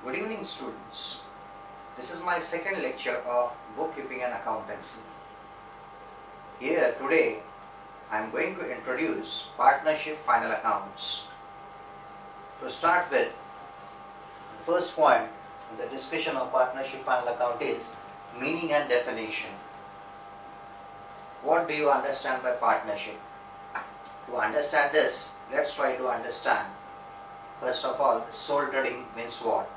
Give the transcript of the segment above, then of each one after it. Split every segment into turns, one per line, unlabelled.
Good evening, students. This is my second lecture of bookkeeping and accountancy. Here today I am going to introduce partnership final accounts. To start with, the first point in the discussion of partnership final account is meaning and definition. What do you understand by partnership? To understand this, let's try to understand. First of all, sole trading means what?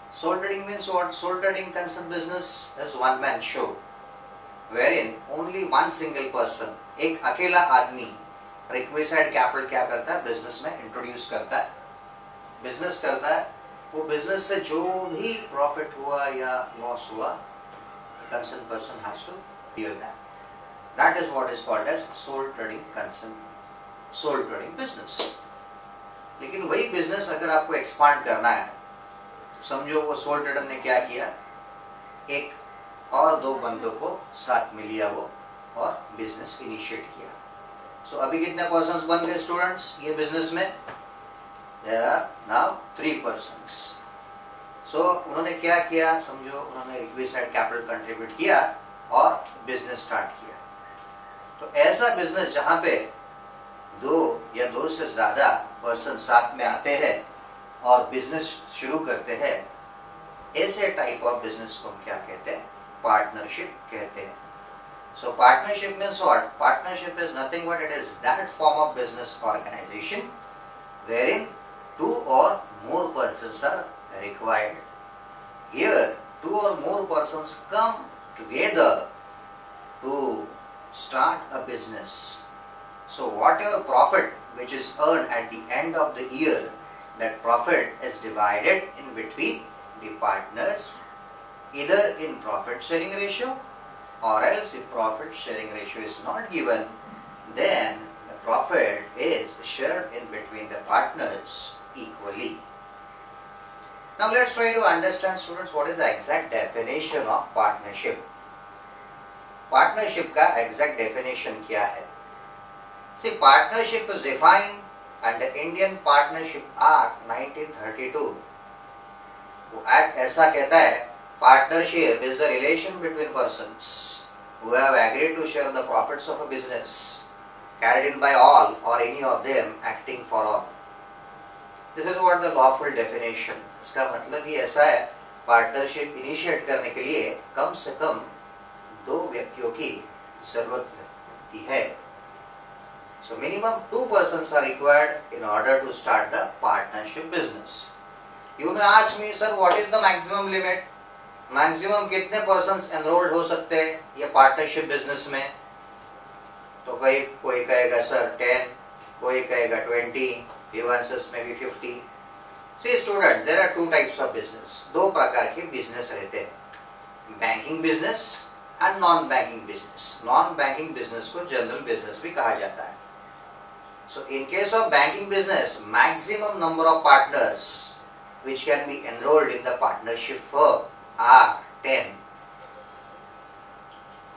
Sole trading means what? Sole trading concept business is one man show, wherein only one single person, एक अकेला आदमी requested capital क्या करता है? Business में introduce करता है, business करता है. वो बिजनेस से जो भी प्रॉफिट हुआ या लॉस हुआ, concern person has to bear that. That is what is called as sole trading concept, sole trading business. लेकिन वही बिजनेस अगर आपको एक्सपांड करना है, समझो वो सोल ट्रेडर ने क्या किया, एक और दो बंदों को साथ में लिया वो और बिजनेस इनिशिएट किया. सो अभी कितने पर्सन्स बन गए स्टूडेंट्स ये बिजनेस में? There are now 3 persons. So उन्होंने क्या किया, समझो उन्होंने रिक्वेस्टेड कैपिटल कंट्रीब्यूट किया और बिजनेस स्टार्ट किया. तो ऐसा बिजनेस जहां पे दो या दो से ज्यादा पर्सन साथ में आते हैं और बिजनेस शुरू करते हैं, ऐसे टाइप ऑफ बिजनेस को हम क्या कहते हैं? पार्टनरशिप कहते हैं. So partnership means what? Partnership is nothing but it is that form of business organisation wherein 2 or more persons are required. Here 2 or more persons come together to start a business. So whatever profit which is earned at the end of the year, that profit is divided in between the partners, either in profit sharing ratio, or else if profit sharing ratio is not given, then the profit is shared in between the partners equally. Now let's try to understand, students, what is the exact definition of partnership. Partnership का exact definition क्या है? See, partnership is defined under Indian Partnership Act 1932. वो act ऐसा कहता है, partnership is the relation between persons who have agreed to share the profits of a business carried in by all or any of them acting for all. This is what the lawful definition. इसका मतलब ये ऐसा है, partnership initiate करने के लिए कम से कम 2 व्यक्तियों की जरूरत होती है. So minimum 2 persons are required in order to start the partnership business. You may ask me, sir, what is the maximum limit? Maximum कितने persons enrolled हो सकते हैं ये partnership business में? तो कोई कहेगा sir 10, कोई कहेगा 20, few answers maybe 50. See students, there are 2 types of business. 2 प्रकार के business रहते हैं, banking business and non-banking business. Non-banking business को general business भी कहा जाता है. So in case of banking business, maximum number of partners which can be enrolled in the partnership firm are 10.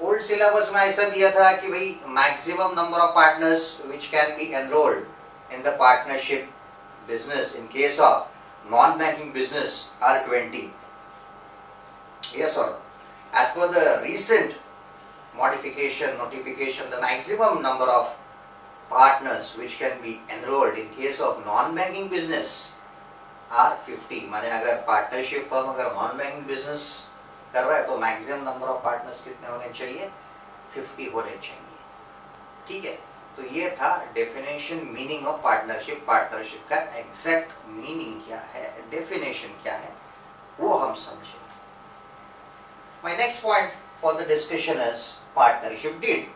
Old syllabus में ऐसा दिया था कि भाई maximum number of partners which can be enrolled in the partnership business in case of non-banking business are 20. Yes or no? As per the recent modification, notification, the maximum number of partners which can be enrolled in case of non-banking business are 50. माने अगर partnership firm अगर non-banking business कर रहा है तो maximum number of partners कितने होने चाहिए? 50 होने चाहिए. ठीक है, तो ये था definition meaning of partnership. Partnership का exact meaning क्या है, definition क्या है, वो हम समझें. My next point for the discussion is partnership deed.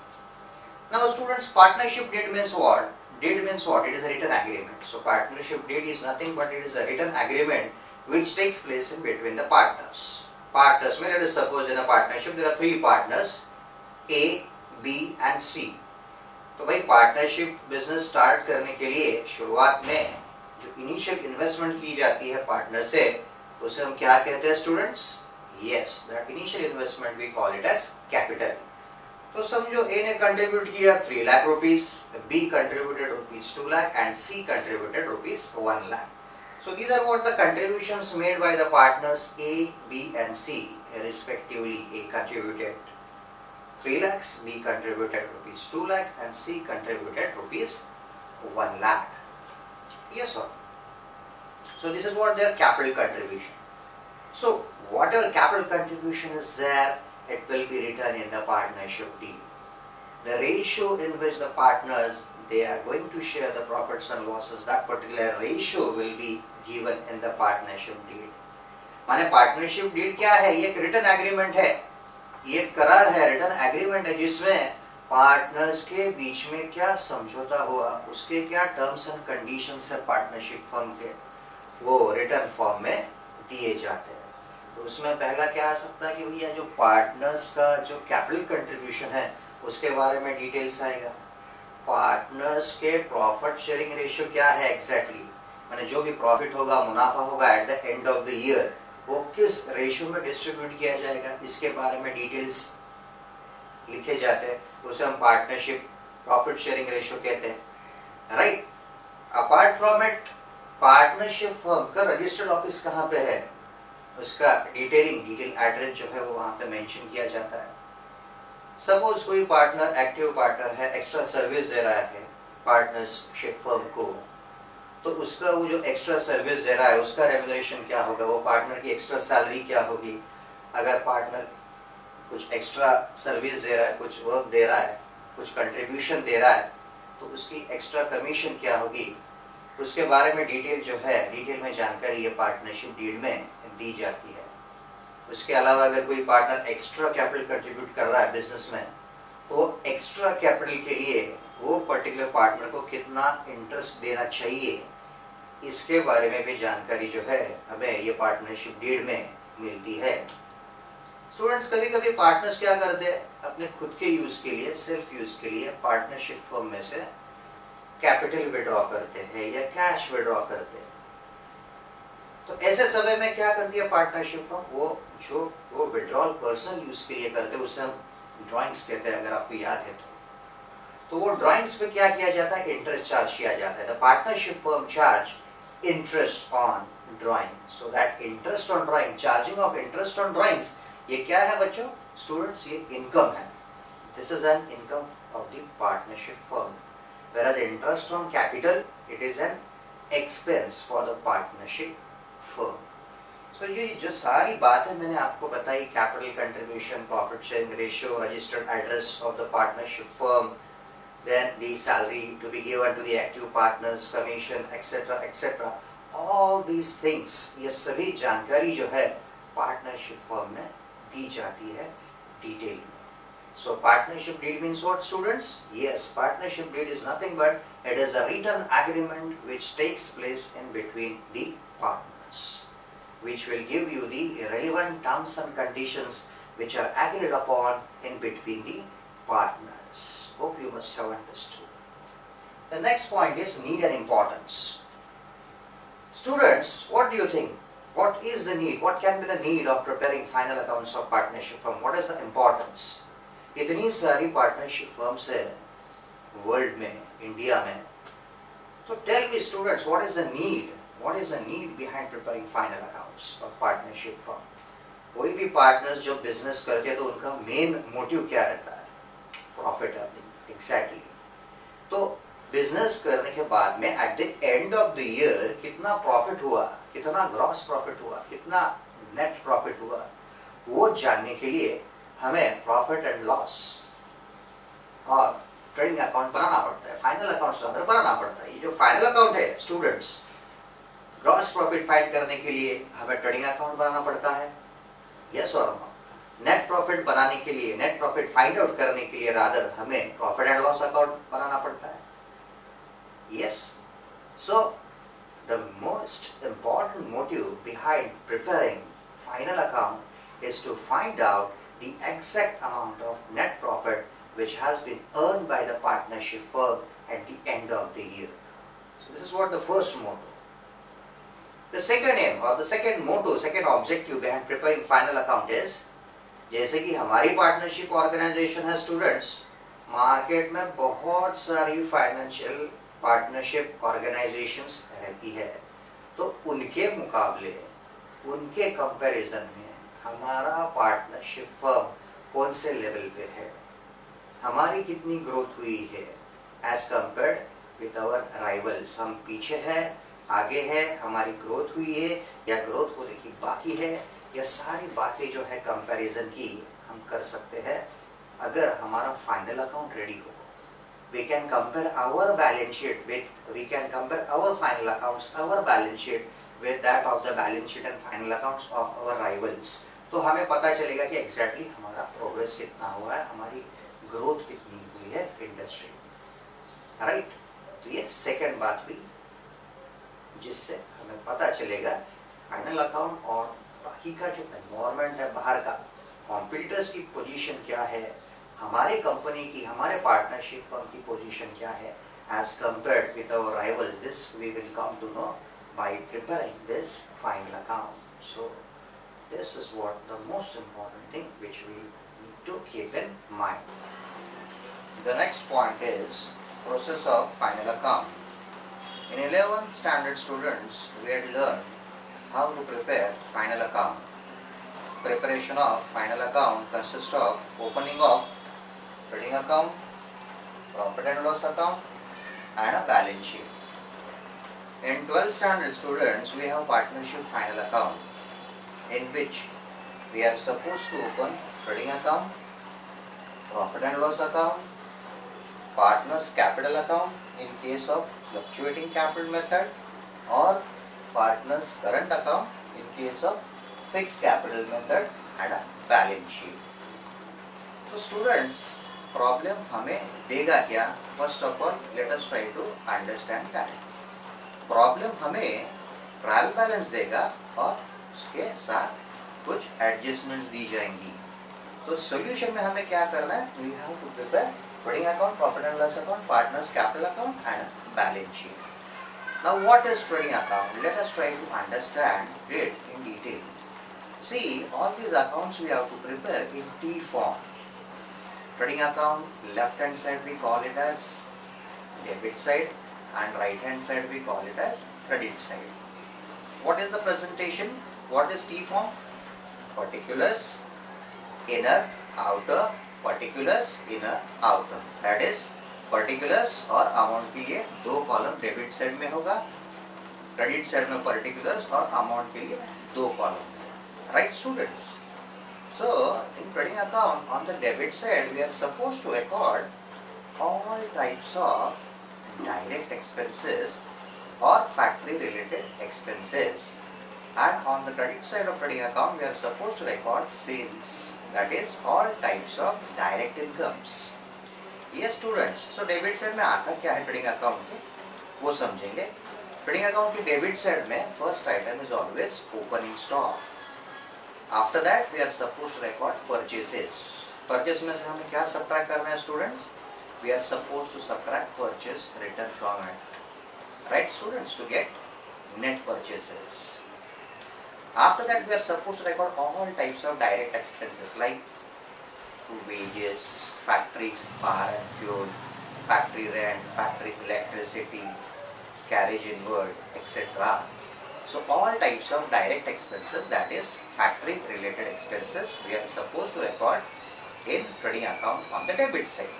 Now students, partnership deed means what? Deed means what? It is a written agreement. So partnership deed is nothing but it is a written agreement which takes place in between the partners. Partners, let us suppose in a partnership there are 3 partners, A, B and C. तो भाई partnership business start करने के लिए शुरुआत में जो initial investment की जाती है पार्टनर से, उसे हम क्या कहते हैं students? Yes, that initial investment we call it as capital. तो समझो A ने कंट्रीब्यूट किया 3 lakh rupees, B contributed rupees 2 lakh and C contributed rupees 1 lakh. So these are what the contributions made by the partners A, B and C respectively. A contributed 3 lakhs, B contributed rupees 2 lakhs and C contributed rupees 1 lakh. Yes or no? So this is what their capital contribution. So whatever capital contribution is there, it will be written in the partnership deed. The ratio in which the partners they are going to share the profits and losses, that particular ratio will be given in the partnership deed. माने partnership deed क्या है? ये एक written agreement है, ये एक करार है, written agreement है जिसमें पार्टनर्स के बीच में क्या समझौता हुआ, उसके क्या टर्म्स एंड कंडीशंस है पार्टनरशिप फर्म के, वो रिटर्न फॉर्म में दिए जाते हैं. तो उसमें पहला क्या आ सकता है कि भैया जो पार्टनर्स का जो कैपिटल कंट्रीब्यूशन है उसके बारे में डिटेल्स आएगा. पार्टनर्स के प्रॉफिट शेयरिंग रेशियो क्या है एग्जैक्टली, माने जो भी प्रॉफिट होगा, मुनाफा होगा at the end of the year, वो किस रेशियो में डिस्ट्रीब्यूट किया जाएगा, इसके बारे में डिटेल्स लिखे जाते हैं. उसे हम पार्टनरशिप प्रॉफिट शेयरिंग रेशियो कहते हैं, right. Apart from it partnership firm का रजिस्टर्ड ऑफिस कहाँ पे है, उसका डिटेल एड्रेस जो है वो वहाँ पे मेंशन किया जाता है. सपोज कोई पार्टनर एक्टिव पार्टनर है, एक्स्ट्रा सर्विस दे रहा है पार्टनरशिप फर्म को, तो उसका वो जो एक्स्ट्रा सर्विस दे रहा है उसका रेम्यूनरेशन क्या होगा, वो पार्टनर की एक्स्ट्रा सैलरी क्या होगी. अगर पार्टनर कुछ एक्स्ट्रा सर्विस दे रहा है, कुछ वर्क दे रहा है, कुछ कंट्रीब्यूशन दे रहा है, तो उसकी एक्स्ट्रा कमीशन क्या होगी, उसके बारे में डिटेल जो है, डिटेल में जानकारी ये पार्टनरशिप डीड में दी जाती है. उसके अलावा अगर कोई पार्टनर एक्स्ट्रा कैपिटल कंट्रीब्यूट कर रहा है बिजनेस में, तो वो एक्स्ट्रा कैपिटल के लिए वो पर्टिकुलर पार्टनर को कितना इंटरेस्ट देना चाहिए, इसके बारे में भी जानकारी जो है हमें ये पार्टनरशिप डीड में मिलती है. स्टूडेंट्स कभी कभी पार्टनर्स क्या करते हैं, अपने खुद के यूज के लिए, सेल्फ यूज के लिए पार्टनरशिप फर्म में से कैपिटल विड्रॉ करते हैं या कैश विड्रॉ करते हैं. तो ऐसे समय में क्या करती है पार्टनरशिप फर्म, वो विड्रॉल पर्सनल यूज के लिए करते हैं, उसे हम ड्राइंग्स कहते हैं, अगर आपको याद है तो वो ड्राइंग्स पे क्या किया जाता है, इंटरेस्ट चार्ज किया जाता है. The partnership firm charge interest on drawing. So that interest on drawing, charging of interest on drawings, ये क्या है बच्चों, स्टूडेंट्स, ये इनकम है. This is an income of the partnership firm. Whereas interest on capital, it is an expense for the partnership firm. So ये जो सारी बातें मैंने आपको बताई, capital contribution, profit sharing ratio, registered address of the partnership firm, then the salary to be given to the active partners, commission, etc., etc. All these things, ये सभी जानकारी जो है partnership firm में दी जाती है डिटेल में. So partnership deed means what, students? Yes, partnership deed is nothing but it is a written agreement which takes place in between the partners, which will give you the relevant terms and conditions which are agreed upon in between the partners. Hope you must have understood. The next point is need and importance. Students, what do you think? What is the need? What can be the need of preparing final accounts of partnership firm? What is the importance? इतनी सारी partnership firms है world में, India में, तो tell me students, what is the need behind preparing final accounts of partnership firm. कोई भी partners जो business करते हैं तो उनका मेन मोटिव क्या रहता है, प्रॉफिट अर्निंग. एग्जैक्टली. तो बिजनेस करने के बाद में at the end of the year कितना प्रॉफिट हुआ, कितना ग्रॉस प्रॉफिट हुआ, कितना नेट प्रॉफिट हुआ, वो जानने के लिए हमें प्रॉफिट एंड लॉस और ट्रेडिंग अकाउंट बनाना पड़ता है, फाइनल अकाउंट अंदर बनाना पड़ता है. ये जो फाइनल अकाउंट है स्टूडेंट्स, ग्रॉस प्रॉफिट फाइंड करने के लिए हमें ट्रेडिंग अकाउंट बनाना पड़ता है, यस और नो. नेट प्रॉफिट बनाने के लिए, नेट प्रॉफिट फाइंड आउट करने के लिए रादर हमें प्रॉफिट एंड लॉस अकाउंट बनाना पड़ता है, yes. So the most important motive behind preparing final account is to find out the exact amount of net profit which has been earned by the partnership firm at the end of the year. So this is what the first motto. The second aim or the second motto, second objective behind preparing final account is, जैसे कि हमारी partnership organisation है students, market में बहुत सारी financial partnership organisations रहती है, तो उनके मुकाबले, उनके कंपैरिजन में हमारा पार्टनरशिप फर्म कौन से लेवल पे है, हमारी कितनी ग्रोथ हुई है as compared with our rivals. हम पीछे है, आगे है, हमारी ग्रोथ हुई है या ग्रोथ होने की बाकी है, ये सारी बातें जो है कंपैरिजन की हम कर सकते हैं अगर हमारा फाइनल अकाउंट रेडी हो। We can compare our balance sheet with, we can compare our final accounts, our balance sheet with that of the balance sheet and final accounts of our rivals. तो हमें पता चलेगा कि exactly हमारा progress कितना हुआ है, हमारी ग्रोथ कितनी हुई है इंडस्ट्री, राइट। तो ये सेकंड बात हुई जिससे हमें पता चलेगा फाइनल अकाउंट और बाकी का जो एनवायरमेंट है, बाहर का कॉम्पिटिटर्स की पोजीशन क्या है, हमारे कंपनी की, हमारे पार्टनरशिप फर्म की पोजीशन क्या है as compared with our rivals. This we will come to know by preparing this final account. So this is what the most important thing which we need to keep in mind. The next point is process of final account. In 11th standard students we had learned how to prepare final account. Preparation of final account consists of opening of trading account, profit and loss account, and a balance sheet. In 12th standard students, we have partnership final account, in which we are supposed to open trading account, profit and loss account, partners capital account in case of fluctuating capital method, or partners current account in case of fixed capital method, and a balance sheet. तो students problem हमें देगा क्या? First of all let us try to understand that. Problem हमें trial balance देगा और उसके साथ कुछ एडजस्टमेंट्स दी जाएंगी। तो सॉल्यूशन में हमें क्या करना है? We have to prepare trading account, profit and loss account, partners capital account and balance sheet. Now what is trading account? Let us try to understand it in detail. See, all these accounts we have to prepare in T form. Trading account, left hand side we call it as debit side and right hand side we call it as credit side. What is the presentation? What is T form? Particulars, inner, outer, particulars, inner, outer. That is particulars और amount के लिए दो column debit side में होगा, credit side में particulars और amount के लिए दो column. Right students? So in trading account on the debit side we are supposed to record all types of direct expenses or factory related expenses, and on the credit side of trading account we are supposed to record sales, that is all types of direct incomes. Yes students, so debit side में आता क्या है trading account के वो समझेंगे। trading account के debit side में first item is always opening stock. After that we are supposed to record purchases. Purchase में से हमें क्या subtract करना है students? We are supposed to subtract purchase return from it. Right students, to get net purchases. After that we are supposed to record all types of direct expenses like wages, factory power and fuel, factory rent, factory electricity, carriage inward, etc. So all types of direct expenses, that is factory related expenses, we are supposed to record in trading account on the debit side.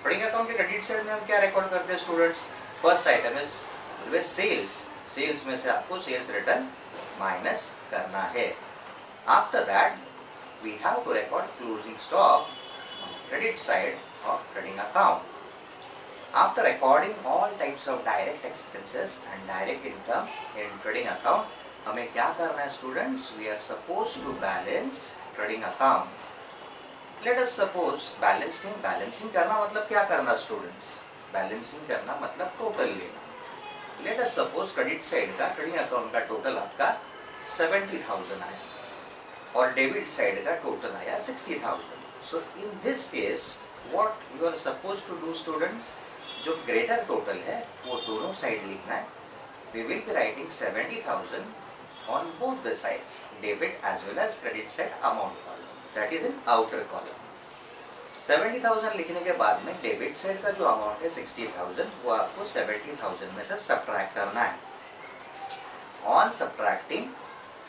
Trading account के credit side में हम क्या record करते हैं students? First item is always sales. Sales में से आपको sales return minus करना है. After that we have to record closing stock on credit side of trading account. After recording all types of direct expenses and direct income in trading account, हमें क्या करना है students? We are supposed to balance trading account. Let us suppose balancing करना मतलब क्या करना students? Balancing करना मतलब total लेना। Let us suppose credit side का trading account का total आपका 70,000 आया और debit side का total आया 60,000. So in this case, what you are supposed to do students? जो ग्रेटर टोटल है वो दोनों साइड लिखना है। We will be writing 70,000 on both the sides, debit as well as credit side amount column, that is in outer column. 70,000 लिखने के बाद में डेबिट साइड का जो अमाउंट है 60,000 वो आपको 70,000 में से सब्ट्रैक्ट करना है। On सब्ट्रैक्टिंग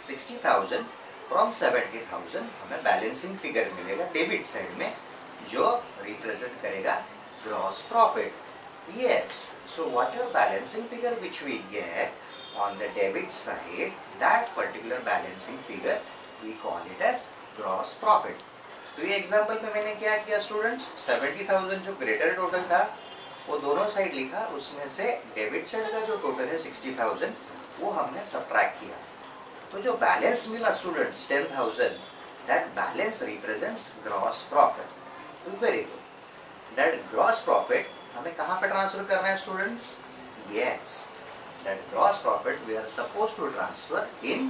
60,000 फ्रॉम 70,000 हमें बैलेंसिंग फिगर मिलेगा डेबिट साइड में जो रिप्रेजेंट करेगा gross profit. Yes, so whatever balancing figure which we get on the debit side, that particular balancing figure we call it as gross profit. तो ये example में मैंने क्या किया स्टूडेंट्स, 70,000 जो ग्रेटर टोटल था वो दोनों साइड लिखा, उसमें से डेबिट साइड का जो टोटल है 60,000 वो हमने सब्ट्रैक्ट किया. तो जो बैलेंस मिला students 10,000, that balance represents gross profit. Very good. That gross profit हमें कहाँ पे ट्रांसफर करना है students? Yes, that gross profit we are suppose to transfer in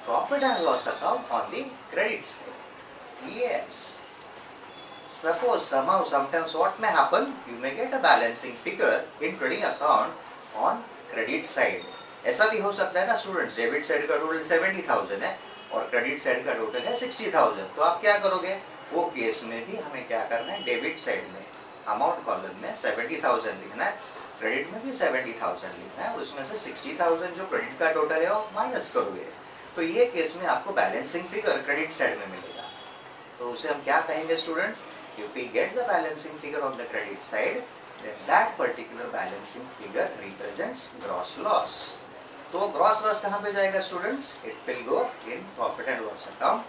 profit and loss account on the credit side. Yes. Suppose somehow sometimes what may happen, you may get a balancing figure in trading account on credit side. ऐसा भी हो सकता है ना students, debit side का total 70,000 है और credit side का टोटल है 60,000. तो आप क्या करोगे? वो केस में भी हमें क्या करना है, डेबिट साइड में अमाउंट कॉलम में 70,000 लिखना है, क्रेडिट में भी 70,000 लिखना है, उसमें से 60,000 जो क्रेडिट का टोटल है वो माइनस करोगे. तो ये केस में आपको बैलेंसिंग फिगर क्रेडिट साइड में मिलेगा. तो उसे हम क्या कहेंगे students? If we get the balancing figure on the credit side, then that particular balancing figure represents gross loss. तो gross loss कहाँ पे जाएगा students? It will go in profit and loss account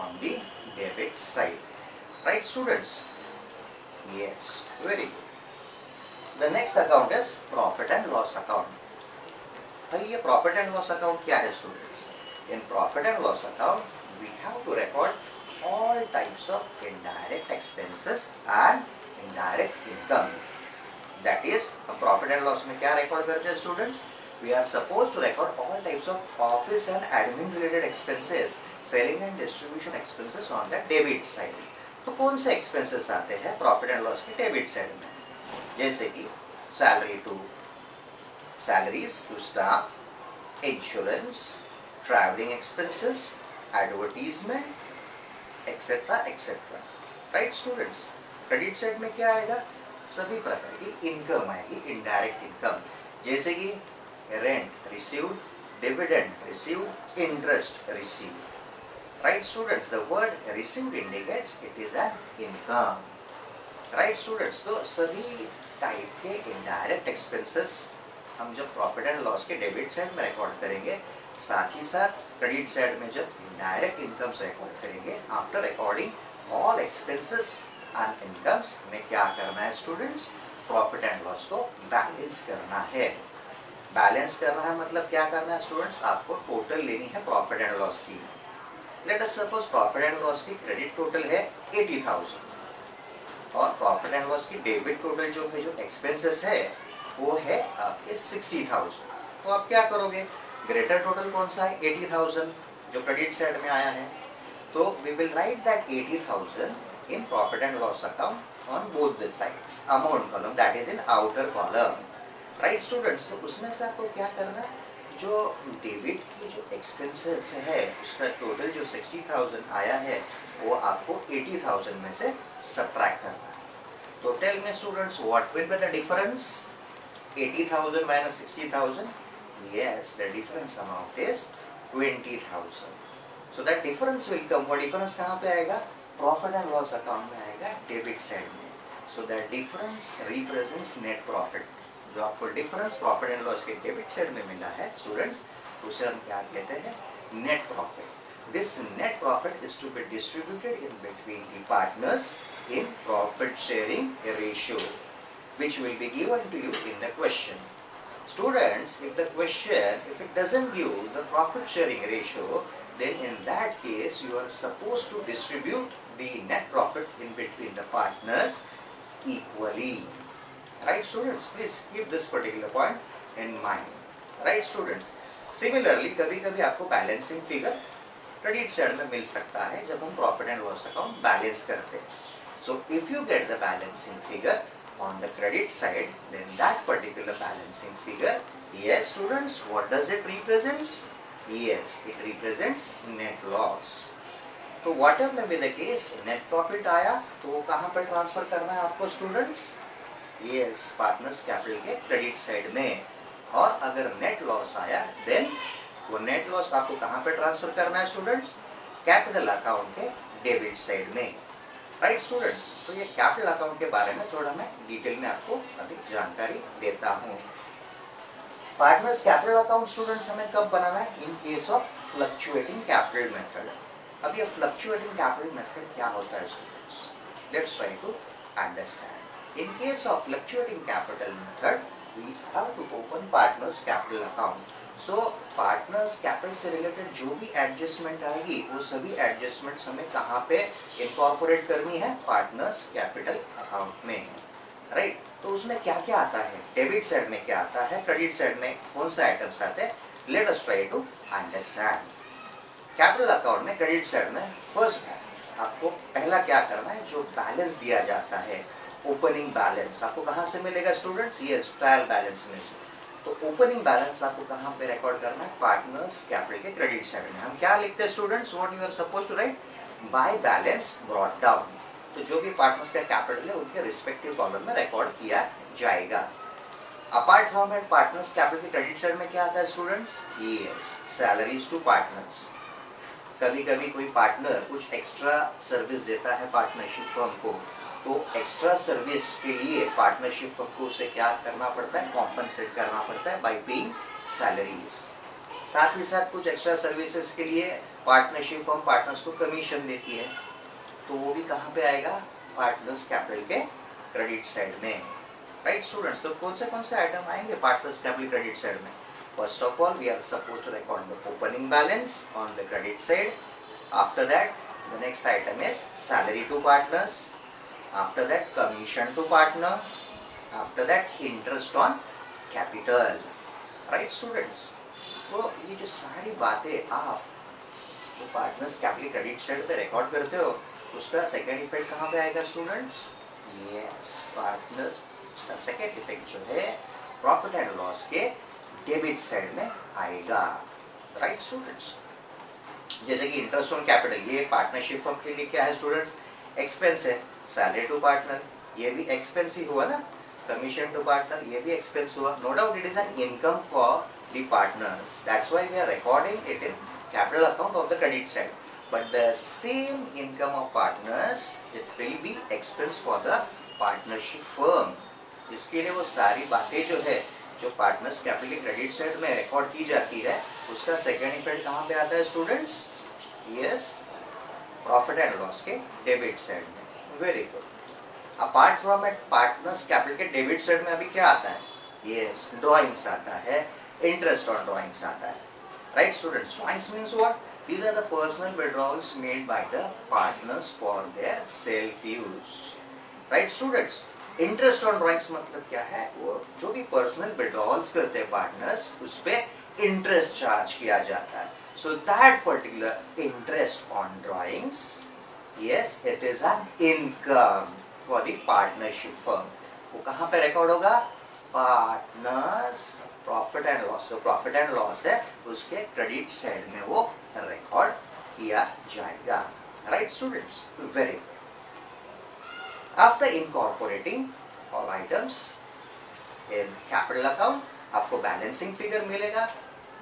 on the debit side. Right students? Yes, very good. The next account is profit and loss account. भाई ये profit and loss account क्या है students? In profit and loss account, we have to record all types of indirect expenses and indirect income. That is, profit and loss में क्या record करते हैं students? We are supposed to record all types of office and admin related expenses, selling and distribution expenses on the debit side. तो कौन से expenses आते हैं profit and loss के debit side में? जैसे कि salaries to staff, insurance, traveling expenses, advertisement, etcetera etcetera. Right students, credit side में क्या आएगा? सभी प्रकार की इनकम आएगी, इनडायरेक्ट इनकम, जैसे कि rent received, dividend received, interest received. Right students, the word received indicates it is an income. Right students, तो सभी टाइप के इनडायरेक्ट एक्सपेंसेस हम जब प्रॉफिट एंड लॉस के डेबिट साइड में रिकॉर्ड करेंगे, साथ ही साथ क्रेडिट साइड में जब डायरेक्ट इनकम्स रिकॉर्ड करेंगे, after recording all expenses and incomes में क्या करना है स्टूडेंट्स? प्रॉफिट एंड लॉस को बैलेंस करना है. बैलेंस करना है मतलब क्या करना है स्टूडेंट्स? आपको टोटल लेनी है प्रॉफिट एंड लॉस की. Late us suppose profit and loss की क्रेडिट टोटल है 80,000 और प्रॉफिट एंड लॉस की डेबिट टोटल जो है, जो एक्सपेंसेस है वो है आपके 60,000. तो आप क्या करोगे? ग्रेटर टोटल कौन सा है? 80,000 जो क्रेडिट साइड में आया है. तो we will write that 80,000 in profit and loss account on both the sides, amount column that is in outer column. Right students, तो उसमें से आपको क्या करना है? जो डेबिट की जो एक्सपेंसेस है उसका टोटल जो 60,000 आया है वो आपको 80,000 में से सब्ट्रैक्ट करना है. तो tell me students, what will be the difference? 80,000 minus 60,000? Yes, the difference amount is 20,000. So that difference will come. वो difference कहाँ पे आएगा? Profit and loss account में आएगा, debit side में. So that difference represents net profit. जो आपको difference profit and loss के debit side में मिला है students, उसे हम क्या कहते हैं? Net profit. This net profit is to be distributed in between the partners in profit sharing ratio, which will be given to you in the question. Students, if the question, if it doesn't give the profit sharing ratio, then in that case you are supposed to distribute the net profit in between the partners equally. Right students, please keep this particular point in mind. Right students, similarly कभी कभी आपको balancing figure credit side में मिल सकता है जब हम profit and loss account balance करते हैं. So if you get the balancing figure on the credit side, then that particular balancing figure, yes students, what does it represents? Yes, it represents net loss. तो whatever may be the case, net profit आया तो वो कहाँ पर transfer करना है आपको students? yes, partners capital के क्रेडिट साइड में. और अगर नेट लॉस आया then वो नेट लॉस आपको कहाँ पे ट्रांसफर करना है स्टूडेंट्स? कैपिटल अकाउंट के डेबिट साइड में, राइट स्टूडेंट्स। तो ये कैपिटल अकाउंट के बारे में थोड़ा मैं डिटेल में आपको अभी जानकारी देता हूँ। पार्टनर्स कैपिटल अकाउंट स्टूडेंट्स हमें कब बनाना है? In case of fluctuating capital method. अब ये फ्लक्चुएटिंग कैपिटल मेथड क्या होता है students? Let's try to understand. In case of fluctuating capital method we have to open partners capital account. So partners capital से रिलेटेड जो भी adjustment आएगी वो सभी एडजस्टमेंट्स हमें कहाँ पे इनकॉर्पोरेट करनी है? पार्टनर्स कैपिटल अकाउंट में, राइट। तो उसमें क्या क्या आता है? डेबिट साइड में क्या आता है, क्रेडिट साइड में कौन सा आइटम्स आते हैं? Let us try to understand. Capital account में क्रेडिट साइड में फर्स्ट बैलेंस, आपको पहला क्या करना है? जो बैलेंस दिया जाता है ओपनिंग बैलेंस, आपको कहाँ से मिलेगा स्टूडेंट्स? ये ट्रायल बैलेंस में से। तो ओपनिंग बैलेंस आपको कहाँ पे रिकॉर्ड करना है? पार्टनर्स कैपिटल के क्रेडिट साइड में। हम क्या लिखते हैं students? What you are supposed to write? By balance brought down. तो जो भी पार्टनर्स का कैपिटल है उनके रिस्पेक्टिव कॉलम में रिकॉर्ड किया जाएगा। Apart from it partners capital के क्रेडिट साइड में क्या आता है students? Yes, salaries to partners. कभी कभी कोई पार्टनर कुछ एक्स्ट्रा सर्विस देता है पार्टनरशिप फर्म को, तो एक्स्ट्रा सर्विस के लिए पार्टनरशिप फर्म को उसे क्या करना पड़ता है? कॉम्पनसेट करना पड़ता है बाय पेइंग सैलरीज। साथ ही साथ कुछ एक्स्ट्रा सर्विसेज के लिए पार्टनरशिप फर्म पार्टनर्स को कमीशन देती है, तो वो भी कहाँ पे आएगा? पार्टनर्स कैपिटल के क्रेडिट साइड में, राइट स्टूडेंट्स। तो कौन से आइटम आएंगे पार्टनर्स कैपिटल क्रेडिट साइड में? First of all, we are supposed to record the opening balance on the credit side. After that, the next item is salary to partners. After that, commission to partner. After that, interest on capital. Right, students? तो ये जो सारी बातें आप जो partners capital credit side पे record करते हो, उसका सेकेंड इफेक्ट कहाँ पे आएगा स्टूडेंट्स? यस, पार्टनर्स उसका सेकेंड इफेक्ट जो है प्रॉफिट एंड लॉस के डेबिट साइड में आएगा, राइट स्टूडेंट्स। जैसे कि इंटरेस्ट ऑन कैपिटल, ये पार्टनरशिप फर्म के लिए क्या है स्टूडेंट्स? एक्सपेंस है। सैलरी टू पार्टनर, ये भी एक्सपेंस ही हुआ ना। कमीशन टू पार्टनर, ये भी एक्सपेंस हुआ। No doubt it is an income for the partners, that's why we are recording it in capital account of the credit side. But the same income of partners it will be expense for the partnership firm. इसके लिए वो सारी बातें जो है जो partners capital के credit side में रिकॉर्ड की जाती है, उसका सेकेंड इफेक्ट कहाँ पे आता है students? Yes, profit and loss के डेबिट साइड में। Very good. Apart from it partners capital के डेबिट साइड में अभी क्या आता है? यस, ड्रॉइंग्स आता है, इंटरेस्ट ऑन ड्रॉइंग्स आता है, right students. Drawings means what? These are the personal withdrawals made by the partners for their self use, right students? Interest on drawings मतलब क्या है? वो जो भी पर्सनल विड्रॉल्स करते हैं पार्टनर्स, उस पे इंटरेस्ट चार्ज किया जाता है। So that particular interest on drawings, yes, it is an income for the partnership firm. वो कहाँ पे रिकॉर्ड होगा? Partners profit and loss. जो प्रॉफिट एंड लॉस है उसके क्रेडिट साइड में वो रिकॉर्ड किया जाएगा, right students? Very good. After incorporating all items in capital account, आपको बैलेंसिंग फिगर मिलेगा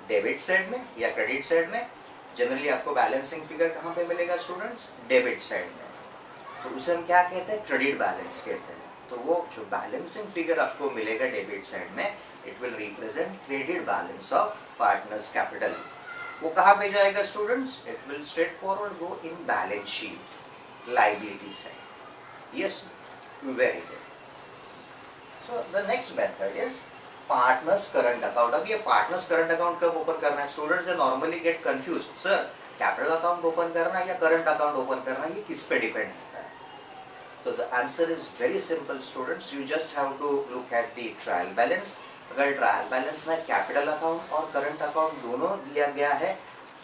डेबिट साइड में या क्रेडिट साइड में। जनरली आपको बैलेंसिंग फिगर कहाँ पे मिलेगा स्टूडेंट्स? डेबिट साइड में। तो उसे हम क्या कहते हैं? क्रेडिट बैलेंस कहते हैं। तो वो जो बैलेंसिंग फिगर आपको मिलेगा डेबिट साइड में, it will represent credit balance of partners capital. वो कहाँ पे जाएगा students? It will straight forward go in balance sheet, liability side. Yes, very good. So the next method is partners current account. अब ये partners current account कब open करना है? Students normally get confused. Sir, capital account open करना है या current account open करना है, ये किस पे depend होता है? So the answer is very simple, students. You just have to look at the trial balance. अगर ट्रायल बैलेंस में कैपिटल अकाउंट और करंट अकाउंट दोनों दिया गया है,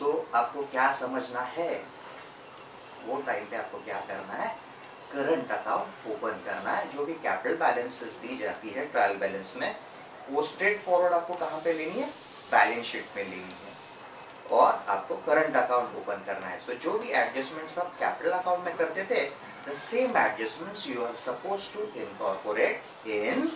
तो आपको क्या समझना है? वो टाइम पे आपको क्या करना है? करंट अकाउंट ओपन करना है। जो भी कैपिटल बैलेंसेस दी जाती है ट्रायल बैलेंस में, वो स्ट्रेट फॉरवर्ड आपको कहाँ पे लेनी है? बैलेंस शीट में लेनी है और आपको करंट अकाउंट ओपन करना है। तो जो भी एडजस्टमेंट्स आप कैपिटल अकाउंट में करते थे, the same adjustments you are supposed to incorporate in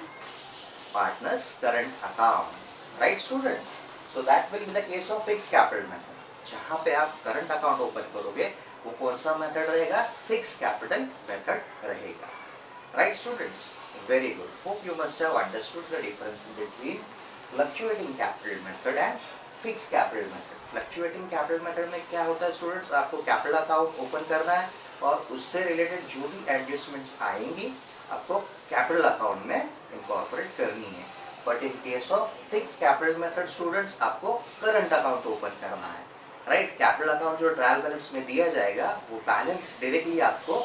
partners current account, right students? So that will be the case of fixed capital method. जहाँ पे आप करंट अकाउंट ओपन करोगे वो कौन सा मेथड रहेगा? फिक्स कैपिटल मेथड रहेगा. Right students? Very good. Hope you must have understood the difference between fluctuating capital method and fixed capital method. Fluctuating capital method में क्या होता है students? आपको कैपिटल अकाउंट ओपन करना है और उससे रिलेटेड जो भी एडजस्टमेंट्स आएंगी आपको कैपिटल अकाउंट में इनकॉर्पोरेट करनी है. But in case of fix capital method students आपको करंट अकाउंट ओपन करना है. राइट, कैपिटल अकाउंट जो ट्रायल बैलेंस में दिया जाएगा वो बैलेंस डायरेक्टली आपको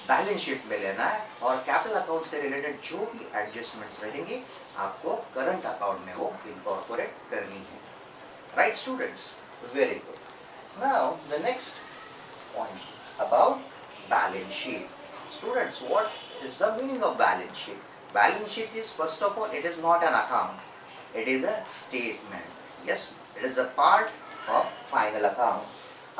बैलेंस शीट में लेना है और कैपिटल अकाउंट से रिलेटेड जो भी एडजस्टमेंट्स रहेंगी आपको करंट अकाउंट में वो इनकॉर्पोरेट करनी है. Right students, very good. Now the next point is about balance sheet. Students, what is the meaning of balance sheet? Balance sheet is, first of all, it is not an account. It is a statement. Yes, it is a part of final account.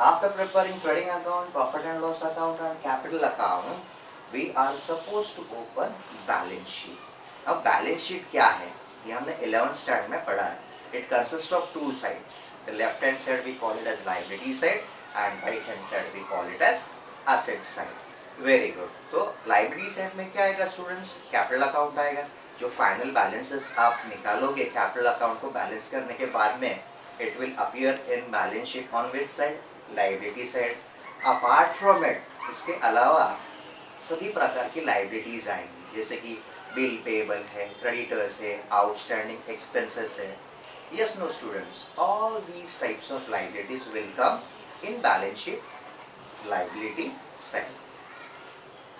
After preparing trading account, profit and loss account and capital account, we are supposed to open balance sheet. अब balance sheet क्या है? ये हमने 11th standard में पढ़ा है. It consists of two sides. The left hand side we call it as liability side and right hand side we call it as asset side. Very good. तो library side में क्या आएगा students? Capital account आएगा. जो final balances आप निकालोगे capital account को balance करने के बाद में it will appear in balance sheet on which side? Library side. Apart from it, इसके अलावा सभी प्रकार की लाइब्रेरीज आएंगी जैसे कि बिल पेबल है, क्रेडिटर्स है, आउटस्टैंडिंग एक्सपेंसेस है. Yes no students, all these types of libraries will come in balance sheet liability side.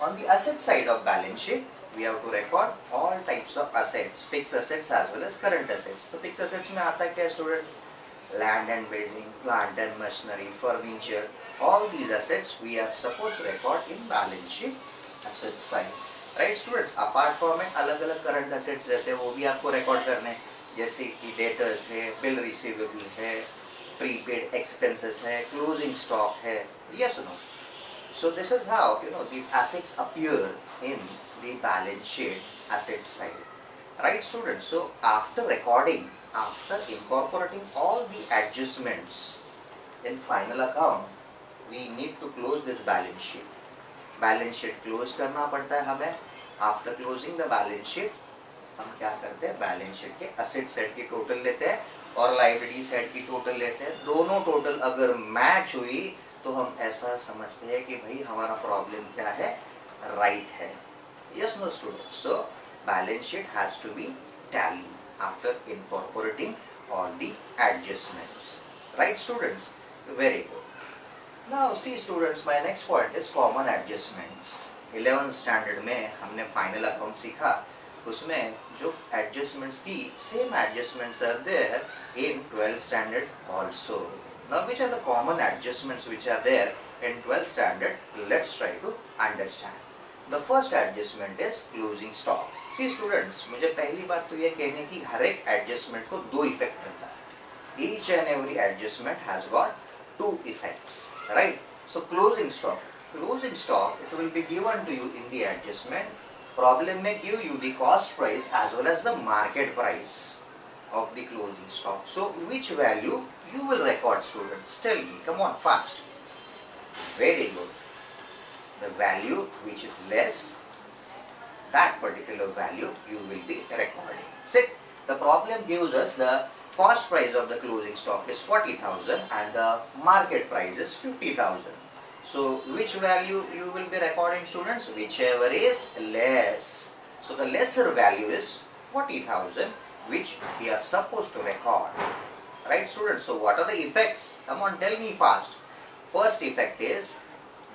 On the asset side of balance sheet, we have to record all types of assets, fixed assets as well as current assets. तो fixed assets में आता है क्या students? Land and building, plant and machinery, furniture, all these assets we are supposed to record in balance sheet asset side. Right students? Apart from it, अलग अलग current assets रहते हैं वो भी आपको record करने, जैसे कि debtors है, bill receivable है, prepaid expenses है, closing stock है. Yes or no? So this is how these assets appear in the balance sheet asset side. Right students? So after recording, after incorporating all the adjustments in final account, we need to close this balance sheet. Balance sheet close करना पड़ता है हमें. After closing the balance sheet, हम क्या करते हैं? Balance sheet के asset side की टोटल लेते हैं और लाइबिलिटी साइड की टोटल लेते हैं. दोनों टोटल अगर मैच हुई तो हम ऐसा समझते हैं कि भाई हमारा प्रॉब्लम क्या है? राइट है. Yes no students? So balance sheet has to be tally after incorporating all the adjustments. Right students? Very good. Now see students, my next point is common adjustments. 11th standard में हमने final account सीखा. उसमें जो adjustments थी same adjustments are there in 12th standard also. Now which are the common adjustments which are there in 12th standard? Let's try to understand. The first adjustment is closing stock. See students, मुझे पहली बात तो ये कहने की हर एक adjustment को दो इफेक्ट रहता है. Each and every adjustment has got two effects, right? So closing stock. Closing stock, it will be given to you in the adjustment. Problem may give you the cost price as well as the market price of the closing stock. So which value you will record students? Tell me, come on fast. Very good. The value which is less, that particular value you will be recording. See, the problem gives us the cost price of the closing stock is 40,000 and the market price is 50,000. So which value you will be recording students? Whichever is less. So the lesser value is 40,000 which we are supposed to record. Right students? So what are the effects? Come on, tell me fast. First effect is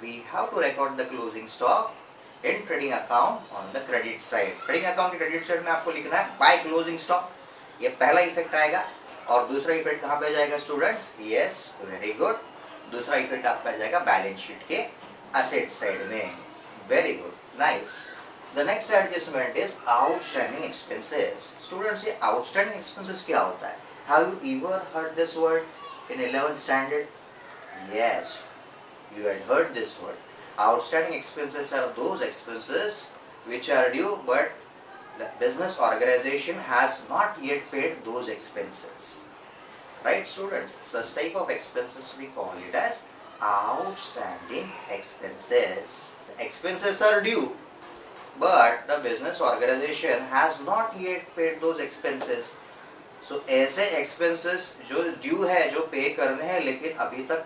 we have to record the closing stock in trading account on the credit side. Trading account के credit side में आपको लिखना है by closing stock. ये पहला effect आएगा. और दूसरा इफेक्ट कहाँ पे जाएगा स्टूडेंट्स? Yes, very good. दूसरा इफेक्ट आपका जाएगा बैलेंस शीट के असेट साइड में. Very good, nice. The next adjustment is outstanding expenses. Students, ये outstanding expenses क्या होता है? Have you ever heard this word in 11th standard? Yes, you had heard this word. Outstanding expenses are those expenses which are due but the business organization has not yet paid those expenses. Right, students? Such type of expenses we call it as outstanding expenses. The expenses are due, but the business organization has not yet paid those expenses. So ऐसे expenses जो due है, जो pay करने हैं, लेकिन अभी तक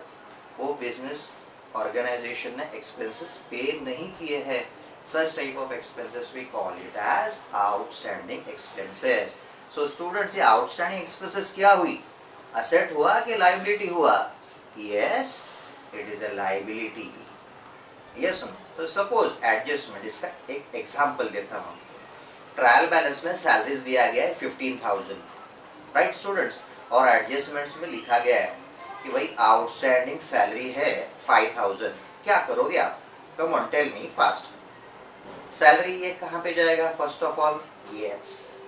वो business organization ने expenses pay नहीं किए हैं. Such type of expenses we call it as outstanding expenses. So students, ये outstanding expenses क्या हुई? Asset हुआ कि liability हुआ? Yes, it is a liability. Yes, तो suppose adjustment, इसका एक example देता हूँ. ट्रायल बैलेंस में सैलरीज दिया गया है 15,000, राइट स्टूडेंट्स, और एडजस्टमेंट्स में लिखा गया है कि भाई आउटस्टैंडिंग सैलरी है 5,000. क्या करोगे आप? Come on tell me fast. Salary ये कहाँ पे जाएगा? First of all, yes,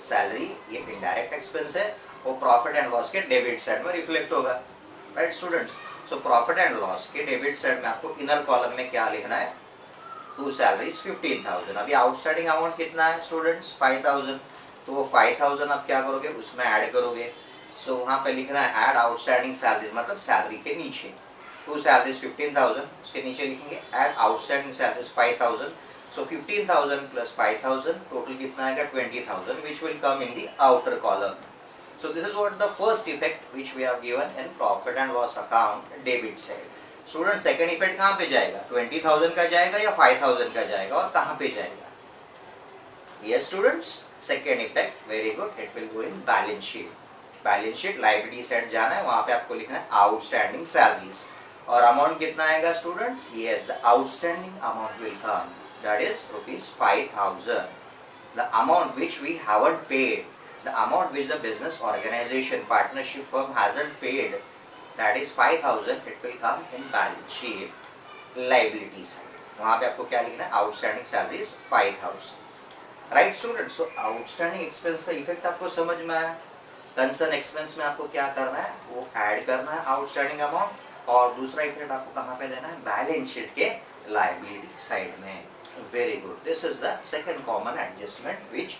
salary ये इनडायरेक्ट एक्सपेंस है, वो प्रॉफिट एंड लॉस के डेबिट साइड में रिफ्लेक्ट होगा, right students. So profit and loss के डेबिट साइड में आपको इनर कॉलम में क्या लिखना है? To salaries 15,000. अभी आउटस्टैंडिंग अमाउंट कितना है स्टूडेंट्स? 5,000. तो वो 5,000 आप क्या करोगे? उसमें ऐड करोगे. सो वहाँ पे लिखना है ऐड आउटस्टैंडिंग सैलरीज, मतलब सैलरी के नीचे टू सैलरीज 15,000, उसके नीचे लिखेंगे ऐड आउटस्टैंडिंग सैलरीज 5,000. सो 15,000 प्लस 5,000 टोटल कितना आएगा? 20,000, which will come in the outer column. So this is what the first effect which we have given in profit and loss account debit side. Student, second effect कहाँ पे जाएगा? 20,000 का जाएगा या 5,000 का जाएगा, और कहाँ पे जाएगा? Yes students, second effect, very good, it will go in balance sheet. Balance sheet liability side जाना है, वहां पे आपको लिखना है आउटस्टैंडिंग सैलरीज, और अमाउंट कितना आएगा students? Yes, the outstanding amount will come, that is ₹5,000. The amount which we haven't paid, the amount which the business organization partnership firm hasn't paid, that is 5,000, it will come in balance sheet liability side. वहाँ पे आपको क्या लिखना है? Outstanding salaries 5,000, right student. So outstanding expense का effect आपको समझ में आया. कंसर्न एक्सपेंस में आपको क्या करना है? वो ऐड करना है आउटस्टैंडिंग अमाउंट, और दूसरा इफेक्ट आपको कहाँ पे देना है? बैलेंस शीट के लायबिलिटी साइड में. Very good. This is the second common adjustment which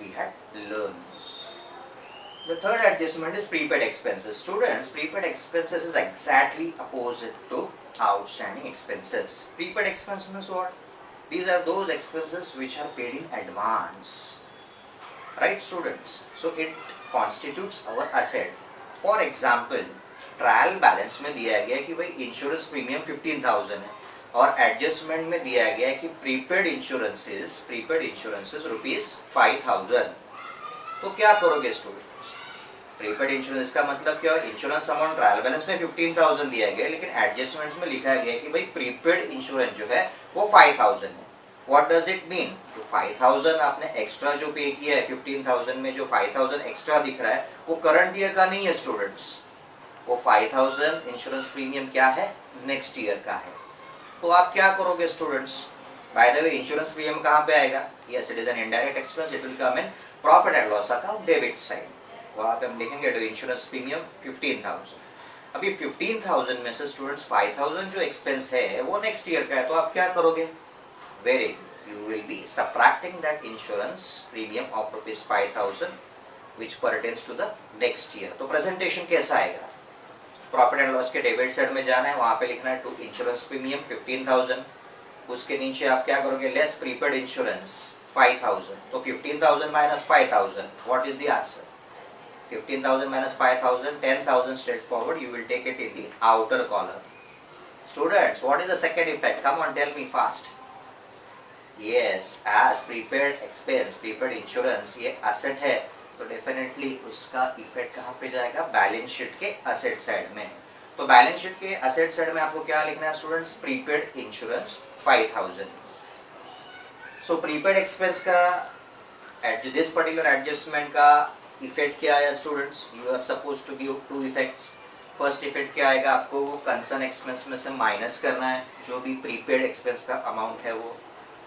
we had learn. The third adjustment is prepaid expenses. Students, prepaid expenses is exactly opposite to outstanding expenses. Prepaid expenses means what? These are those expenses which are paid in advance. Right, students? So it constitutes our asset. For example, trial balance में दिया गया है कि भाई insurance premium 15,000 है, और adjustment में दिया गया है कि प्रीपेड इंश्योरेंसेस ₹5,000. तो क्या करोगे स्टूडेंट? प्रीपेड इंश्योरेंस का मतलब क्या है? इंश्योरेंस अमाउंट ट्रायल बैलेंस में 15,000 दिया गया है, लेकिन एडजस्टमेंट्स में लिखा गया है कि भाई प्रीपेड इंश्योरेंस जो है वो 5,000 है. What does it mean? तो 5,000 आपने एक्स्ट्रा जो पे किया है, 15,000 में जो 5,000 एक्स्ट्रा दिख रहा है वो करंट ईयर का नहीं है स्टूडेंट्स. वो 5,000 इंश्योरेंस प्रीमियम क्या है? नेक्स्ट ईयर का है. तो आप क्या करोगे students? By the way, insurance premium कहाँ पे आएगा? Yes, it is an indirect expense, it will come in profit and loss account debit side. वहाँ पे हम लिखेंगे तो इंश्योरेंस प्रीमियम 15,000. अभी 15,000 में से स्टूडेंट्स 5,000 जो एक्सपेंस है वो नेक्स्ट ईयर का है, तो आप क्या करोगे? Very good, you will be subtracting that insurance premium of ₹5,000 which pertains to the next year. तो प्रेजेंटेशन कैसा आएगा? प्रॉफिट एंड लॉस के डेबिट साइड में जाना है, वहाँ पे लिखना है टू इंश्योरेंस प्रीमियम 15,000, उसके नीचे आप क्या करोगे? Less prepaid insurance 5,000. तो 15,000 minus 5,000, what is the answer? 15,000 minus 5,000, 10,000 straightforward, you will take it in the outer column. Students, what is the second effect? Come on, tell me fast. Yes, as prepaid expense, prepaid insurance ये asset है, तो definitely उसका effect कहाँ पे जाएगा? Balance sheet के asset side में. तो बैलेंस शीट के asset साइड में आपको क्या लिखना है students? prepaid insurance 5,000. So prepaid expense का this particular adjustment का इफेक्ट क्या आया students? You are suppose to give two effects. First effect क्या आएगा? आपको वो कंसर्न एक्सपेंस में से माइनस करना है जो भी प्रीपेड एक्सपेंस का अमाउंट है वो,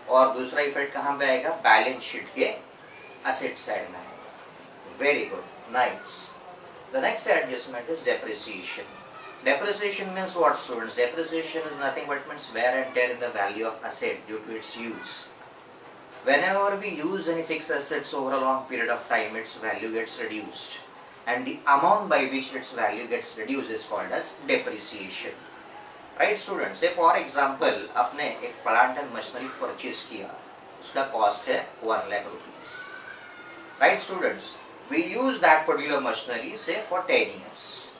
और दूसरा इफेक्ट कहाँ पे आएगा? बैलेंस शीट के एसेट साइड में आएगा. Very good, nice. The next adjustment is depreciation. Depreciation means what students? Depreciation is nothing but means wear and tear in the value of asset due to its use. Whenever we use any fixed assets over a long period of time, its value gets reduced. and the amount by which its value gets reduced is called as depreciation. Right students, say for example आपने एक plant and machinery purchase किया, उसका cost है 1 lakh rupees. Right students, we use that particular machinery say for 10 years.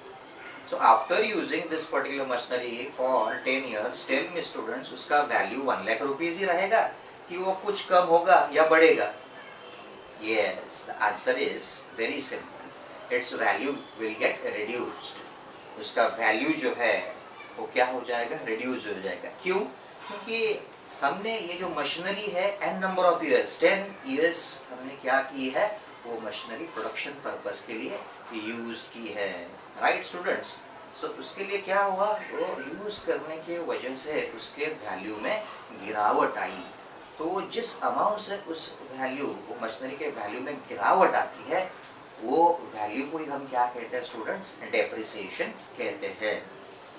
So after using this particular machinery for 10 years, tell me students, उसका value 1 lakh rupees ही रहेगा कि वो कुछ कम होगा या बढ़ेगा? Yes, the answer is very simple. Its value will get reduced. उसका value जो है वो क्या हो जाएगा? Reduce हो जाएगा. क्यों? क्योंकि हमने ये जो मशीनरी है n number of years, 10 years हमने क्या की है? वो मशीनरी प्रोडक्शन पर्पस के लिए यूज की है. Right students? सो उसके लिए क्या हुआ? वो यूज करने के वजह से उसके वैल्यू में गिरावट आई. तो जिस अमाउंट से उस वैल्यू, वो मशीनरी के वैल्यू में गिरावट आती है, वो वैल्यू को ही हम क्या कहते हैं स्टूडेंट्स? डेप्रिसिएशन कहते हैं.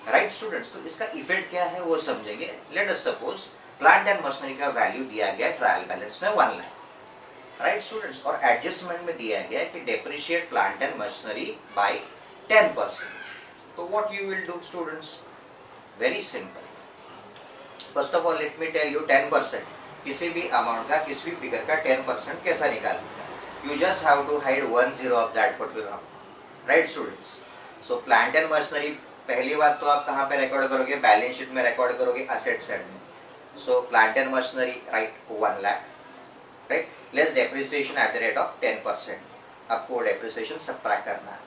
Right students? तो इसका इफेक्ट क्या है वो समझेंगे. Let us suppose plant and machinery का वैल्यू दिया गया ट्रायल बैलेंस में 1 लाख. Right students? और एडजस्टमेंट में दिया गया कि depreciate plant and machinery by 10%. तो what you will do students? Very simple. First of all let me tell you 10%, किसी भी अमाउंट का, किसी भी फिगर का 10% कैसा निकालना? You just have to divide 1 0 of that particular amount. Right students? So plant and machinery पहली बात तो आप कहाँ पे रिकॉर्ड करोगे? बैलेंस शीट में रिकॉर्ड करोगे, असेट साइड में. So plant and machinery right 1 lakh. Right, less depreciation at the rate of 10%. आपको डेप्रिसिएशन सब्ट्रैक्ट करना है.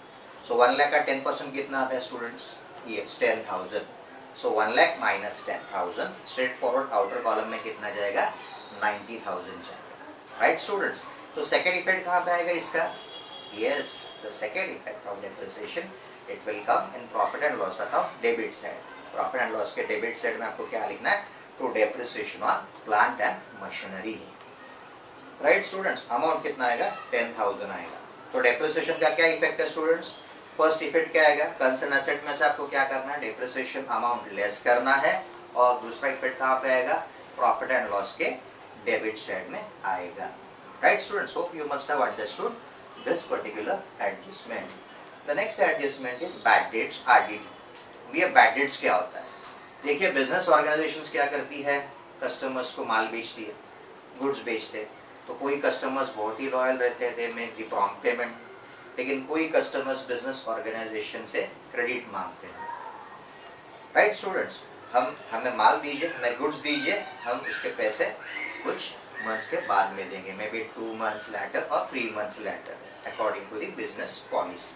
सो 1 लाख का 10% कितना आता है students? Yes 10,000. So 1 lakh minus 10,000, straight forward outer column में कितना जाएगा? 90,000 जाएगा. Right students? तो सेकेंड इफेक्ट कहाँ पे आएगा इसका? Yes, the second effect of depreciation it will come in profit and loss account debit side. Profit and loss के डेबिट साइड में आपको क्या लिखना है? To depreciation on plant and machinery. Right students? Amount कितना आएगा? 10,000 आएगा. तो डेप्रिसिएशन का क्या इफेक्ट है स्टूडेंट्स? फर्स्ट इफेक्ट क्या आएगा? कंसर्न एसेट में से आपको क्या करना है? डेप्रिसिएशन अमाउंट लेस करना है. और दूसरा इफेक्ट कहाँ पे आएगा? प्रॉफिट एंड लॉस के डेबिट साइड में आएगा. Right students? Hope you must have understood this particular adjustment. The next adjustment is bad debts, RDD. ये बैड डेट्स क्या होता है? देखिए, बिजनेस ऑर्गेनाइजेशंस क्या करती है? कस्टमर्स को माल बेचती है, गुड्स बेचते. तो कोई कस्टमर्स बहुत ही लॉयल रहते हैं, they make the prompt payment. लेकिन कोई कस्टमर्स बिजनेस ऑर्गेनाइजेशन से क्रेडिट मांगते हैं. Right students? हमें माल दीजिए, हमें गुड्स दीजिए, हम उसके पैसे कुछ मंथ्स के बाद में देंगे, मे बी 2 months later और 3 months later according to the business policy.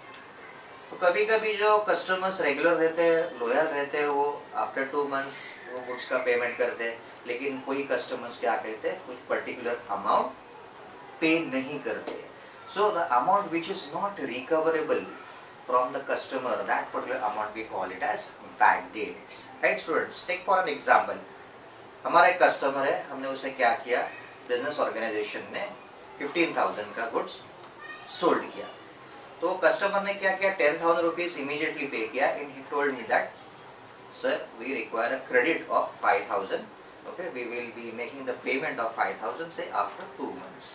तो कभी कभी जो कस्टमर्स रेगुलर रहते हैं, लॉयल रहते हैं, वो आफ्टर 2 months वो गुड्स का पेमेंट करते हैं. लेकिन कोई कस्टमर्स क्या कहते हैं? कुछ पर्टिकुलर अमाउंट पे नहीं करते. So the amount which is not recoverable from the customer, that particular amount we call it as bad debts. Right students? Take for an example. हमारा एक कस्टमर है, हमने उसे क्या किया? बिजनेस ऑर्गेनाइजेशन ने 15,000 का गुड्स सोल्ड किया. तो कस्टमर ने क्या किया? 10,000 रुपीज इमीडिएटली पे किया. And he told me that sir we require a credit of 5,000. Okay, we will be making the payment of 5,000 say after 2 months.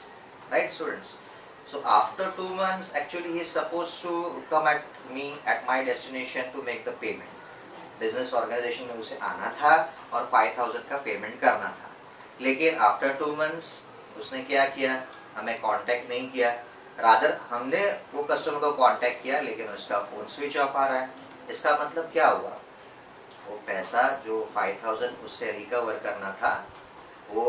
Right students? So after 2 months, actually he is supposed to come at me at my destination to make the payment. Business organization में उसे आना था और 5,000 का payment करना था. लेकिन after 2 months उसने क्या किया? हमें कांटेक्ट नहीं किया. रादर हमने वो कस्टमर को कांटेक्ट किया, लेकिन उसका फोन स्विच ऑफ आ रहा है. इसका मतलब क्या हुआ? वो पैसा जो 5,000 उससे रिकवर करना था, वो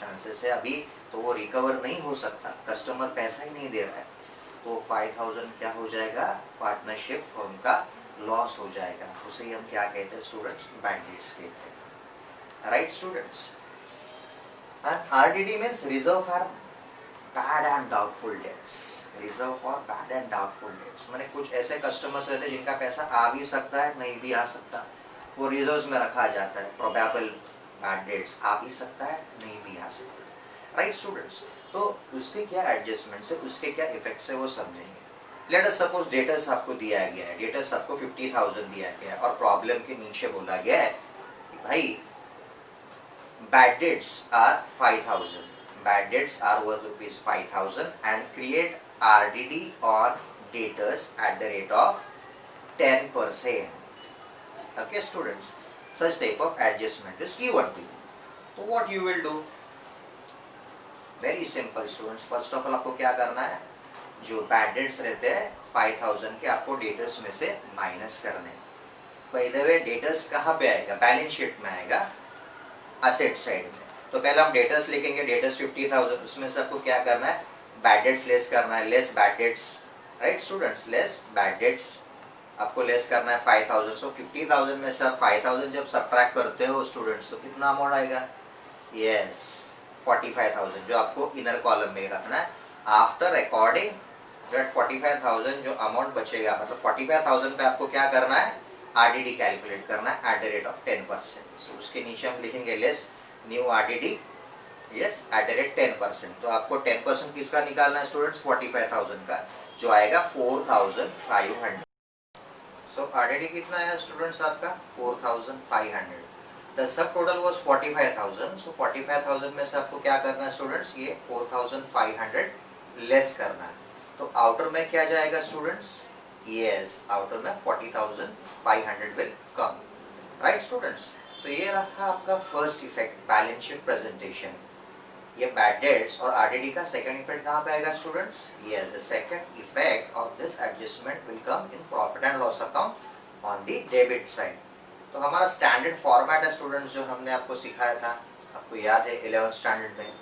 चांसेस है अभी तो वो रिकवर नहीं हो सकता. कस्टमर पैसा ही नहीं दे रहा है, तो 5,000 क्या हो जाएगा? पार्टनरशिप फर्म का लॉस हो जाएगा. उसे हम क्या कहते हैं स्टूडेंट्स? बैड डेट्स कहते हैं. Right students? And RDD means reserve for bad and doubtful debts. Reserve for bad and doubtful debts माने कुछ ऐसे कस्टमर्स रहते हैं जिनका पैसा आ भी सकता है, नहीं भी आ सकता. वो रिजर्व्स में रखा जाता है. प्रोबेबल बैड डेट्स आ भी सकता है, नहीं भी आ सकता. Right students? तो उसके क्या एडजस्टमेंट्स है, उसके क्या इफेक्ट्स है वो समझेंगे. लेट अस सपोज डेटर्स आपको दिया गया है, डेटर्स आपको 50,000 दिया गया है और प्रॉब्लम के नीचे बोला गया है कि भाई bad debts are 5,000, bad debts are worth ₹5,000 and create RDD on debtors at the rate of 10%. Okay students, such type of adjustment is given to you. So what you will do? Very simple students. First of all आपको क्या करना है, जो bad debts रहते हैं 5000 के आपको debtors में से माइनस करने हैं. By the way, debtors कहाँ पे आएगा? बैलेंस शीट में आएगा, असेट साइड में. तो पहले हम debtors लिखेंगे, debtors 50,000, उसमें से आपको क्या करना है, bad debts लेस करना है, less bad debts, right students, less bad debts आपको लेस करना है 5000. सो 50,000 में से आप 5000 जब सब्ट्रैक्ट करते हो स्टूडेंट्स तो कितना अमाउंट आएगा? यस 45,000, जो आपको इनर कॉलम में रखना है. आफ्टर रिकॉर्डिंग दैट 45,000 जो अमाउंट बचेगा, मतलब 45,000 पे आपको क्या करना है, आरडीडी कैलकुलेट करना है एट द रेट ऑफ 10%. सो उसके नीचे हम लिखेंगे less new RDD, yes eight the rate 10%. तो आपको 10% किसका निकालना है स्टूडेंट्स? 45,000 का, जो आएगा 4,500. सो आरडीडी कितना है स्टूडेंट्स आपका? 4,500. The sub total was 45,000. सो 45,000 में से आपको क्या करना है स्टूडेंट्स? ये 4,500 लेस करना है. तो आउटर में क्या जाएगा स्टूडेंट्स? यस आउटर में 40,500 विल कम, राइट स्टूडेंट्स. तो ये रहा आपका first effect, balance sheet presentation. ये बैड डेट्स और आरडीडी का सेकंड इफेक्ट कहाँ पे आएगा students? Yes the second effect of this adjustment will come in profit and loss account on the debit side. तो हमारा स्टैंडर्ड फॉर्मेट है students, जो हमने आपको सिखाया था, आपको याद है 11th स्टैंडर्ड में.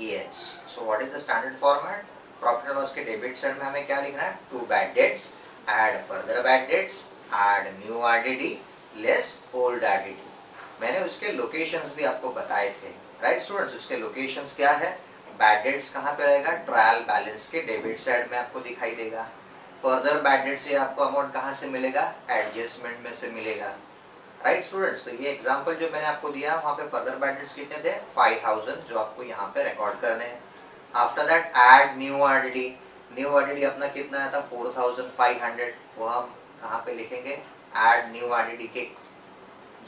Yes so what is the standard format? Profit and loss के डेबिट साइड में हमें क्या लिखना है? To bad debts, add further bad debts, add new RDD, less old RDD. मैंने उसके लोकेशंस भी आपको बताए थे, राइट स्टूडेंट्स. उसके लोकेशंस क्या है? बैड डेट्स कहाँ पे रहेगा? ट्रायल बैलेंस के डेबिट साइड में आपको दिखाई देगा. फर्दर बैड डेट्स ये आपको अमाउंट कहाँ से मिलेगा? एडजस्टमेंट में से मिलेगा, राइट स्टूडेंट्स. तो ये एग्जांपल जो मैंने आपको दिया, वहाँ पे फर्दर बैड डेट्स कितने थे? 5,000, जो आपको यहाँ पे रिकॉर्ड करने हैं. After that add new RDD. New RDD अपना कितना आया था? 4,500. वो हम कहाँ पे लिखेंगे? ऐड न्यू आरडीडी के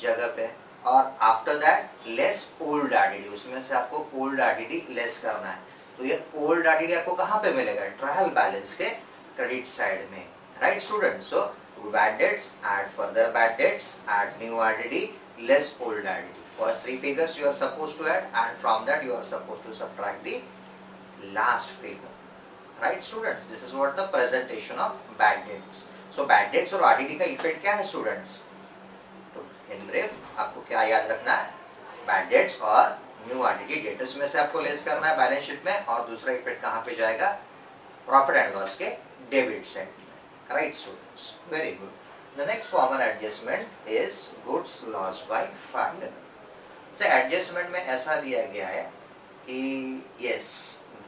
जगह पे. और after that less old RDD, उसमें से आपको ओल्ड आरडीडी लेस करना है. तो ये ओल्ड आरडीडी आपको कहाँ पे मिलेगा? ट्रायल बैलेंस के क्रेडिट साइड में, right students. So to bad debts, add further bad debts, add new RDD, less old RDD. First three figures you are supposed to add, and from that you are supposed to subtract the last figure, right students. This is what the presentation of bad debts. So bad debts और RDD का effect क्या है students? In brief आपको क्या याद रखना है? Bad debts और न्यू आरडीडी डेटर्स में से आपको लेस करना है बैलेंस शीट में, और दूसरा इफेक्ट कहाँ पे जाएगा? प्रॉफिट एंड लॉस के डेबिट साइड में, right students. Very good. The next common adjustment is goods loss by fire. तो एडजस्टमेंट में ऐसा दिया गया है कि yes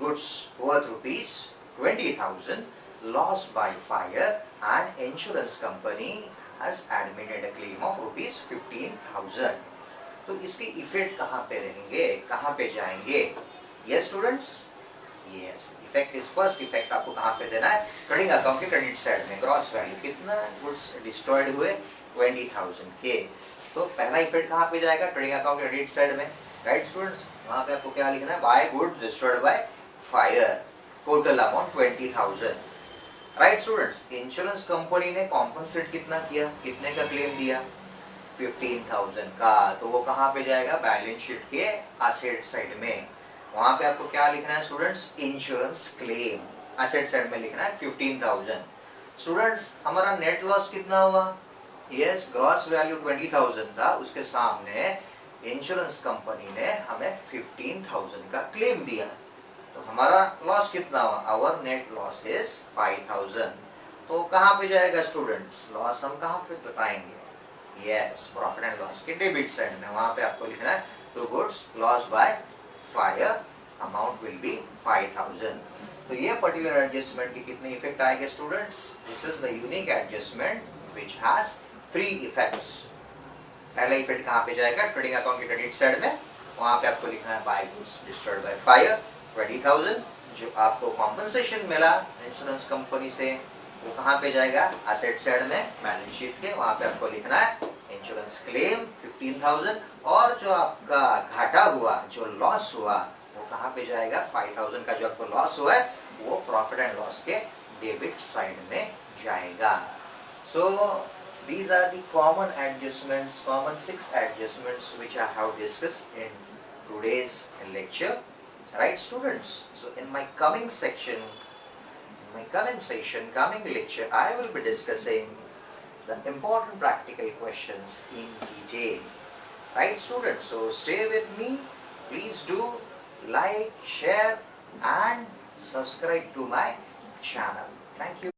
goods worth ₹20,000 loss by fire and insurance company has admitted a claim of ₹15,000. तो इसके इफेक्ट कहाँ पे रहेंगे, कहाँ पे जाएंगे? Yes students, yes effect is first effect आपको कहाँ पे देना है? ट्रेडिंग अकाउंट के क्रेडिट साइड में. ग्रॉस वैल्यू कितना गुड्स डिस्ट्रॉयड हुए? 20,000 के. तो पहला इफेक्ट कहाँ पे जाएगा? ट्रेडिंग अकाउंट क्रेडिट साइड में, राइट स्टूडेंट्स. वहाँ पे आपको क्या लिखना है? By goods destroyed by fire, total amount 20,000, right students. Insurance company ने कॉम्पनसेट कितना किया? कितने का क्लेम दिया? 15,000 का. तो वो कहाँ पे जाएगा? बैलेंस शीट के असेट साइड में. वहां पे आपको क्या लिखना है students? Insurance claim. Asset side में लिखना है 15,000. स्टूडेंट्स हमारा नेट लॉस कितना हुआ? यस ग्रॉस वैल्यू 20,000 था, उसके सामने इंश्योरेंस कंपनी ने हमें 15,000 का क्लेम दिया. तो हमारा लॉस कितना हुआ? Our net loss is 5,000. तो कहाँ पे जाएगा स्टूडेंट्स? लॉस हम कहाँ पे बताएंगे? यस प्रॉफिट एंड लॉस के डेबिट साइड में. वहां पे आपको लिखना है to goods loss by fire, amount will be 5,000. तो ये पर्टिकुलर एडजस्टमेंट के कितने इफेक्ट आएंगे students? This is the unique adjustment which has 3 effects. पहला इफेक्ट कहाँ पे जाएगा? ट्रेडिंग अकाउंट के क्रेडिट साइड में. वहां पे आपको लिखना है by goods destroyed by fire 20,000. जो आपको कॉम्पनसेशन मिला इंश्योरेंस कंपनी से, वो कहाँ पे जाएगा? असेट साइड में बैलेंस शीट के. वहां पे आपको लिखना है इंश्योरेंस क्लेम 15,000. और जो आपका घाटा हुआ, जो लॉस हुआ, वो कहाँ पे जाएगा? 5,000 का जो आपको लॉस हुआ है वो प्रॉफिट एंड लॉस के डेबिट साइड में जाएगा. So these are the common adjustments, common 6 adjustments which I have discussed in today's lecture. Right, students? So in my coming section, coming lecture, I will be discussing the important practical questions in detail. Right, students? So stay with me. Please do like, share and subscribe to my channel. Thank you.